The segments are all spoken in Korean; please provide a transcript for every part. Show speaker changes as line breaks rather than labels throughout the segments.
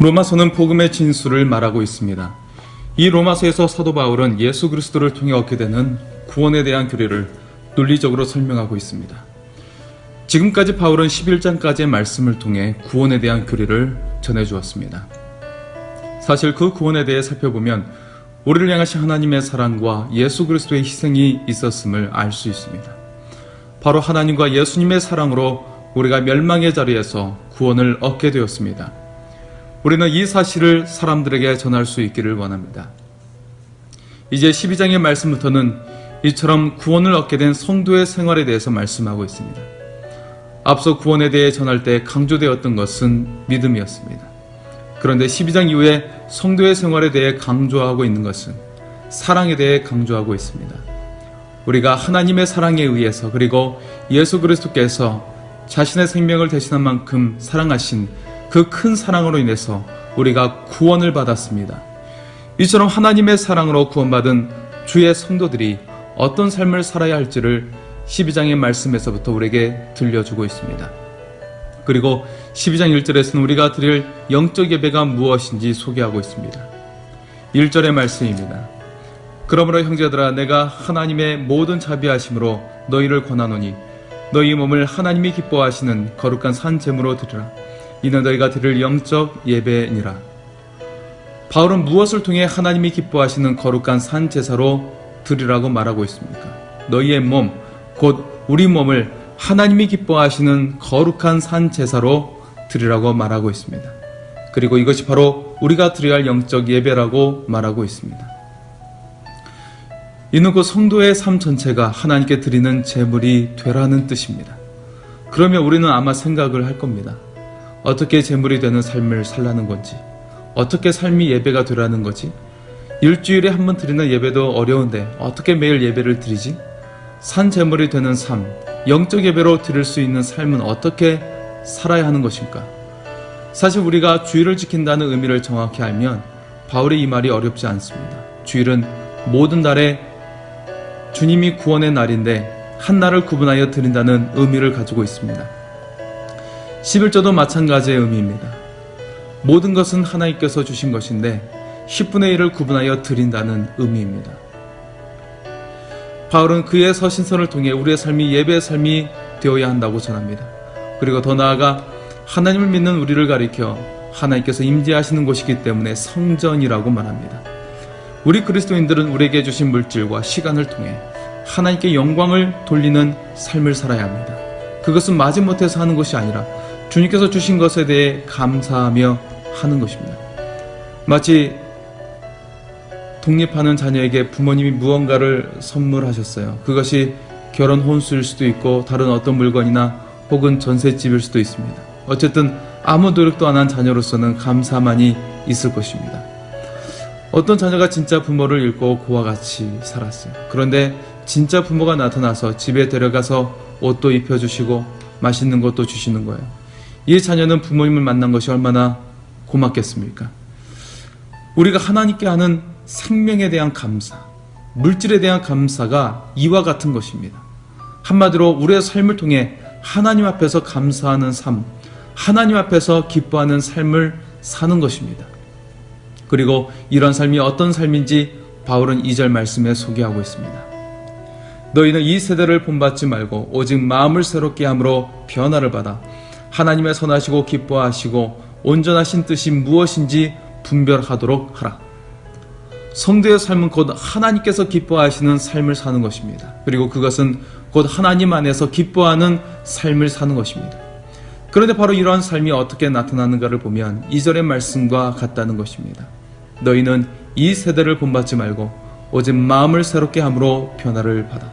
로마서는 복음의 진수를 말하고 있습니다. 이 로마서에서 사도 바울은 예수 그리스도를 통해 얻게 되는 구원에 대한 교리를 논리적으로 설명하고 있습니다. 지금까지 바울은 11장까지의 말씀을 통해 구원에 대한 교리를 전해주었습니다. 사실 그 구원에 대해 살펴보면 우리를 향하신 하나님의 사랑과 예수 그리스도의 희생이 있었음을 알 수 있습니다. 바로 하나님과 예수님의 사랑으로 우리가 멸망의 자리에서 구원을 얻게 되었습니다. 우리는 이 사실을 사람들에게 전할 수 있기를 원합니다. 이제 12장의 말씀부터는 이처럼 구원을 얻게 된 성도의 생활에 대해서 말씀하고 있습니다. 앞서 구원에 대해 전할 때 강조되었던 것은 믿음이었습니다. 그런데 12장 이후에 성도의 생활에 대해 강조하고 있는 것은 사랑에 대해 강조하고 있습니다. 우리가 하나님의 사랑에 의해서 그리고 예수 그리스도께서 자신의 생명을 대신한 만큼 사랑하신 그 큰 사랑으로 인해서 우리가 구원을 받았습니다. 이처럼 하나님의 사랑으로 구원받은 주의 성도들이 어떤 삶을 살아야 할지를 12장의 말씀에서부터 우리에게 들려주고 있습니다. 그리고 12장 1절에서는 우리가 드릴 영적 예배가 무엇인지 소개하고 있습니다. 1절의 말씀입니다. 그러므로 형제들아 내가 하나님의 모든 자비하심으로 너희를 권하노니 너희 몸을 하나님이 기뻐하시는 거룩한 산 제물로 드리라. 이는 너희가 드릴 영적 예배니라. 바울은 무엇을 통해 하나님이 기뻐하시는 거룩한 산 제사로 드리라고 말하고 있습니까? 너희의 몸, 곧 우리 몸을 하나님이 기뻐하시는 거룩한 산 제사로 드리라고 말하고 있습니다. 그리고 이것이 바로 우리가 드려야 할 영적 예배라고 말하고 있습니다. 이는 그 성도의 삶 전체가 하나님께 드리는 제물이 되라는 뜻입니다. 그러면 우리는 아마 생각을 할 겁니다. 어떻게 제물이 되는 삶을 살라는 건지, 어떻게 삶이 예배가 되라는 거지, 일주일에 한 번 드리는 예배도 어려운데 어떻게 매일 예배를 드리지? 산 제물이 되는 삶, 영적 예배로 드릴 수 있는 삶은 어떻게 살아야 하는 것일까? 사실 우리가 주일을 지킨다는 의미를 정확히 알면 바울의 이 말이 어렵지 않습니다. 주일은 모든 날에 주님이 구원의 날인데 한 날을 구분하여 드린다는 의미를 가지고 있습니다. 11조도 마찬가지의 의미입니다. 모든 것은 하나님께서 주신 것인데 10분의 1을 구분하여 드린다는 의미입니다. 바울은 그의 서신서를 통해 우리의 삶이 예배의 삶이 되어야 한다고 전합니다. 그리고 더 나아가 하나님을 믿는 우리를 가리켜 하나님께서 임재하시는 곳이기 때문에 성전이라고 말합니다. 우리 그리스도인들은 우리에게 주신 물질과 시간을 통해 하나님께 영광을 돌리는 삶을 살아야 합니다. 그것은 마지못해서 하는 것이 아니라 주님께서 주신 것에 대해 감사하며 하는 것입니다. 마치 독립하는 자녀에게 부모님이 무언가를 선물하셨어요. 그것이 결혼 혼수일 수도 있고 다른 어떤 물건이나 혹은 전셋집일 수도 있습니다. 어쨌든 아무 노력도 안 한 자녀로서는 감사만이 있을 것입니다. 어떤 자녀가 진짜 부모를 잃고 그와 같이 살았어요. 그런데 진짜 부모가 나타나서 집에 데려가서 옷도 입혀주시고 맛있는 것도 주시는 거예요. 이 자녀는 부모님을 만난 것이 얼마나 고맙겠습니까? 우리가 하나님께 하는 생명에 대한 감사, 물질에 대한 감사가 이와 같은 것입니다. 한마디로 우리의 삶을 통해 하나님 앞에서 감사하는 삶, 하나님 앞에서 기뻐하는 삶을 사는 것입니다. 그리고 이런 삶이 어떤 삶인지 바울은 2절 말씀에 소개하고 있습니다. 너희는 이 세대를 본받지 말고 오직 마음을 새롭게 함으로 변화를 받아 하나님의 선하시고 기뻐하시고 온전하신 뜻이 무엇인지 분별하도록 하라. 성도의 삶은 곧 하나님께서 기뻐하시는 삶을 사는 것입니다. 그리고 그것은 곧 하나님 안에서 기뻐하는 삶을 사는 것입니다. 그런데 바로 이러한 삶이 어떻게 나타나는가를 보면 2절의 말씀과 같다는 것입니다. 너희는 이 세대를 본받지 말고 오직 마음을 새롭게 함으로 변화를 받아.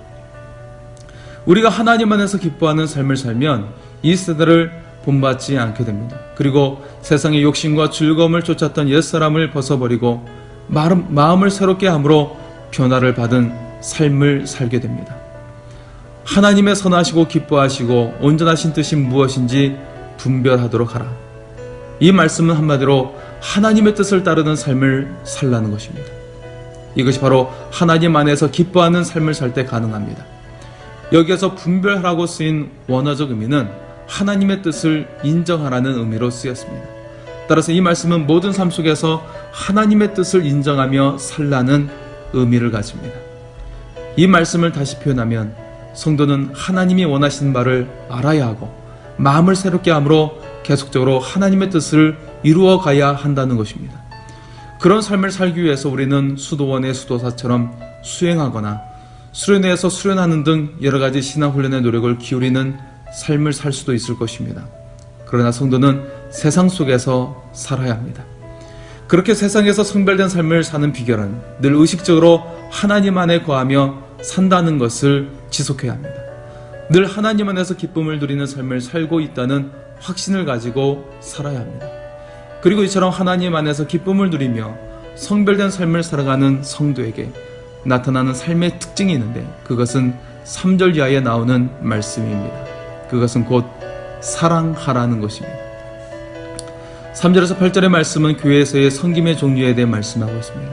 우리가 하나님 안에서 기뻐하는 삶을 살면 이 세대를 본받지 않게 됩니다. 그리고 세상의 욕심과 즐거움을 쫓았던 옛사람을 벗어버리고 마음을 새롭게 함으로 변화를 받은 삶을 살게 됩니다. 하나님의 선하시고 기뻐하시고 온전하신 뜻이 무엇인지 분별하도록 하라. 이 말씀은 한마디로 하나님의 뜻을 따르는 삶을 살라는 것입니다. 이것이 바로 하나님 안에서 기뻐하는 삶을 살 때 가능합니다. 여기에서 분별하라고 쓰인 원어적 의미는 하나님의 뜻을 인정하라는 의미로 쓰였습니다. 따라서 이 말씀은 모든 삶 속에서 하나님의 뜻을 인정하며 살라는 의미를 가집니다. 이 말씀을 다시 표현하면 성도는 하나님이 원하시는 바를 알아야 하고 마음을 새롭게 함으로 계속적으로 하나님의 뜻을 이루어 가야 한다는 것입니다. 그런 삶을 살기 위해서 우리는 수도원의 수도사처럼 수행하거나 수련회에서 수련하는 등 여러 가지 신앙훈련의 노력을 기울이는 삶을 살 수도 있을 것입니다. 그러나 성도는 세상 속에서 살아야 합니다. 그렇게 세상에서 성별된 삶을 사는 비결은 늘 의식적으로 하나님 안에 거하며 산다는 것을 지속해야 합니다. 늘 하나님 안에서 기쁨을 누리는 삶을 살고 있다는 확신을 가지고 살아야 합니다. 그리고 이처럼 하나님 안에서 기쁨을 누리며 성별된 삶을 살아가는 성도에게 나타나는 삶의 특징이 있는데 그것은 3절 이하에 나오는 말씀입니다. 그것은 곧 사랑하라는 것입니다. 3절에서 8절의 말씀은 교회에서의 섬김의 종류에 대해 말씀하고 있습니다.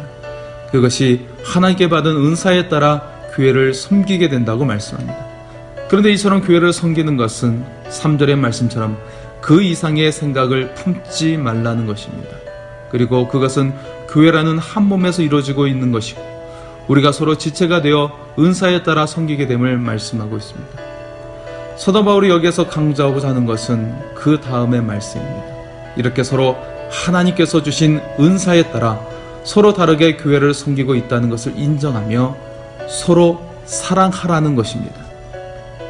그것이 하나님께 받은 은사에 따라 교회를 섬기게 된다고 말씀합니다. 그런데 이처럼 교회를 섬기는 것은 3절의 말씀처럼 그 이상의 생각을 품지 말라는 것입니다. 그리고 그것은 교회라는 한 몸에서 이루어지고 있는 것이고 우리가 서로 지체가 되어 은사에 따라 섬기게 됨을 말씀하고 있습니다. 사도 바울이 여기에서 강조하고자 하는 것은 그 다음의 말씀입니다. 이렇게 서로 하나님께서 주신 은사에 따라 서로 다르게 교회를 섬기고 있다는 것을 인정하며 서로 사랑하라는 것입니다.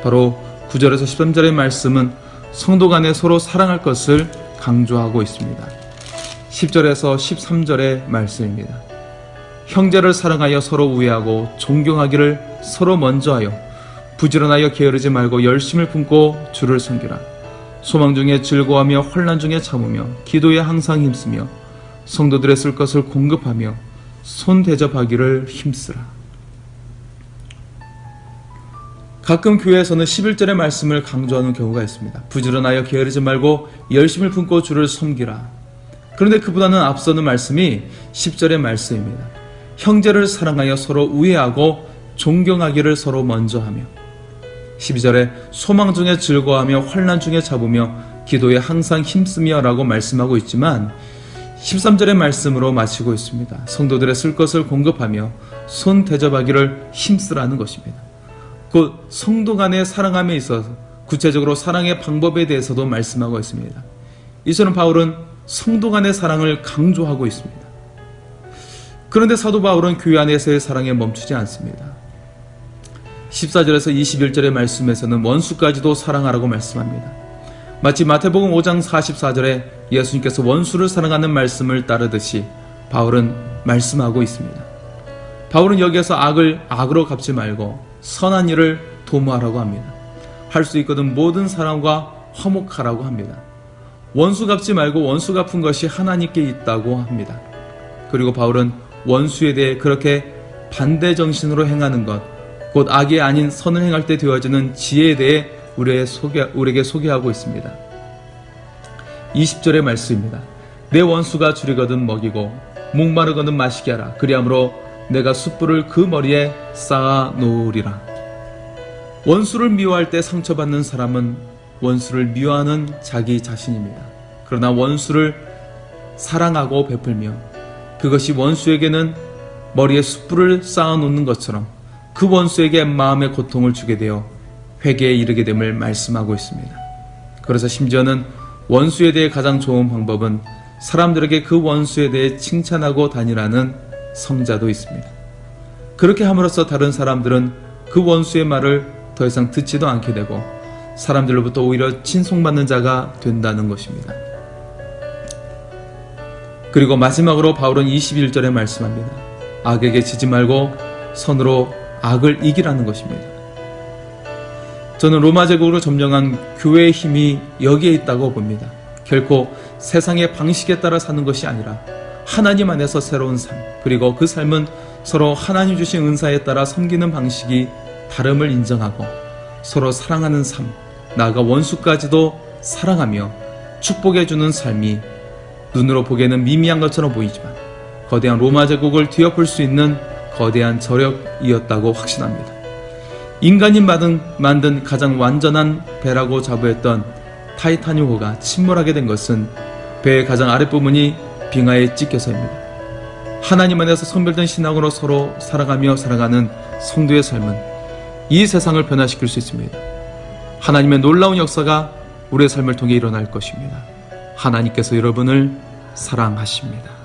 바로 9절에서 13절의 말씀은 성도 간에 서로 사랑할 것을 강조하고 있습니다. 10절에서 13절의 말씀입니다. 형제를 사랑하여 서로 우애하고 존경하기를 서로 먼저 하여 부지런하여 게으르지 말고 열심을 품고 주를 섬기라. 소망 중에 즐거워하며 환난 중에 참으며 기도에 항상 힘쓰며 성도들의 쓸 것을 공급하며 손 대접하기를 힘쓰라. 가끔 교회에서는 11절의 말씀을 강조하는 경우가 있습니다. 부지런하여 게으르지 말고 열심을 품고 주를 섬기라. 그런데 그보다는 앞서는 말씀이 10절의 말씀입니다. 형제를 사랑하여 서로 우애하고 존경하기를 서로 먼저 하며 12절에 소망 중에 즐거워하며 환난 중에 잡으며 기도에 항상 힘쓰며 라고 말씀하고 있지만 13절의 말씀으로 마치고 있습니다. 성도들의 쓸 것을 공급하며 손 대접하기를 힘쓰라는 것입니다. 곧 성도 간의 사랑함에 있어서 구체적으로 사랑의 방법에 대해서도 말씀하고 있습니다. 이처럼 바울은 성도 간의 사랑을 강조하고 있습니다. 그런데 사도 바울은 교회 안에서의 사랑에 멈추지 않습니다. 14절에서 21절의 말씀에서는 원수까지도 사랑하라고 말씀합니다. 마치 마태복음 5장 44절에 예수님께서 원수를 사랑하는 말씀을 따르듯이 바울은 말씀하고 있습니다. 바울은 여기에서 악을 악으로 갚지 말고 선한 일을 도모하라고 합니다. 할 수 있거든 모든 사람과 화목하라고 합니다. 원수 갚지 말고 원수 갚은 것이 하나님께 있다고 합니다. 그리고 바울은 원수에 대해 그렇게 반대 정신으로 행하는 것, 곧 악이 아닌 선을 행할 때 되어지는 지혜에 대해 우리에게 소개하고 있습니다. 20절의 말씀입니다. 내 원수가 줄이거든 먹이고 목마르거든 마시게 하라. 그리함으로 내가 숯불을 그 머리에 쌓아 놓으리라. 원수를 미워할 때 상처받는 사람은 원수를 미워하는 자기 자신입니다. 그러나 원수를 사랑하고 베풀며 그것이 원수에게는 머리에 숯불을 쌓아 놓는 것처럼 그 원수에게 마음의 고통을 주게 되어 회개에 이르게 됨을 말씀하고 있습니다. 그래서 심지어는 원수에 대해 가장 좋은 방법은 사람들에게 그 원수에 대해 칭찬하고 다니라는 성자도 있습니다. 그렇게 함으로써 다른 사람들은 그 원수의 말을 더 이상 듣지도 않게 되고 사람들로부터 오히려 칭송받는 자가 된다는 것입니다. 그리고 마지막으로 바울은 21절에 말씀합니다. 악에게 지지 말고 선으로 악을 이기라는 것입니다. 저는 로마 제국으로 점령한 교회의 힘이 여기에 있다고 봅니다. 결코 세상의 방식에 따라 사는 것이 아니라 하나님 안에서 새로운 삶, 그리고 그 삶은 서로 하나님 주신 은사에 따라 섬기는 방식이 다름을 인정하고 서로 사랑하는 삶, 나아가 원수까지도 사랑하며 축복해주는 삶이 눈으로 보기에는 미미한 것처럼 보이지만 거대한 로마 제국을 뒤엎을 수 있는 거대한 저력이었다고 확신합니다. 인간이 만든 가장 완전한 배라고 자부했던 타이타닉호가 침몰하게 된 것은 배의 가장 아랫부분이 빙하에 찢겨서입니다. 하나님 안에서 선별된 신앙으로 서로 살아가며 살아가는 성도의 삶은 이 세상을 변화시킬 수 있습니다. 하나님의 놀라운 역사가 우리의 삶을 통해 일어날 것입니다. 하나님께서 여러분을 사랑하십니다.